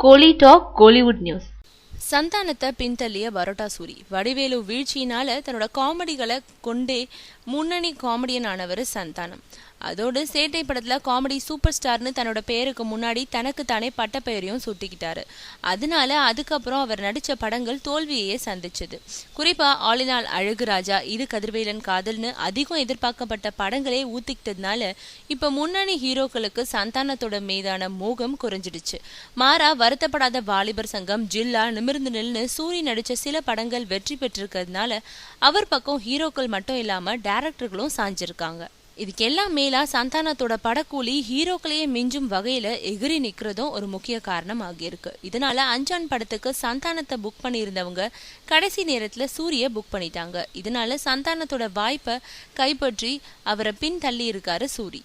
கோலி talk Kollywood news. சந்தானத்தை பின்தள்ளிய parotta Suri. Vadivelu வீழ்ச்சியினால தன்னோட காமெடிகளை கொண்டே முன்னணி காமெடியன் ஆனவர் சந்தானம். அதோடு சேட்டை படத்துல காமெடி சூப்பர் ஸ்டார்னு தன்னோட பேருக்கு முன்னாடி தனக்கு தானே பட்ட பெயரையும் சுட்டிக்கிட்டாரு. அதனால அதுக்கப்புறம் அவர் நடிச்ச படங்கள் தோல்வியையே சந்திச்சது. குறிப்பா ஆலினால் அழகு ராஜா, இது கதிர்வேலன் காதல்னு அதிகம் எதிர்பார்க்கப்பட்ட படங்களே ஊத்திக்கிட்டதுனால இப்ப முன்னணி ஹீரோக்களுக்கு சந்தானத்தோட மீதான மோகம் குறைஞ்சிடுச்சு. மாறா வருத்தப்படாத வாலிபர் சங்கம், ஜில்லா, நிமிர்ந்து நில்னு சூரி நடிச்ச சில படங்கள் வெற்றி பெற்றிருக்கிறதுனால அவர் பக்கம் ஹீரோக்கள் மட்டும் இல்லாம டைரக்டர்களும் சாஞ்சிருக்காங்க. இதுக்கெல்லாம் மேலா சந்தானத்தோட படக்கூலி ஹீரோக்களையே மிஞ்சும் வகையில எகிரி நிக்கிறதும் ஒரு முக்கிய காரணம் ஆகியிருக்கு. இதனால அஞ்சான் படத்துக்கு சந்தானத்தை புக் பண்ணியிருந்தவங்க கடைசி நேரத்துல சூரிய புக் பண்ணிட்டாங்க. இதனால சந்தானத்தோட வாய்ப்பை கைப்பற்றி அவரை பின் தள்ளி இருக்காரு சூரி.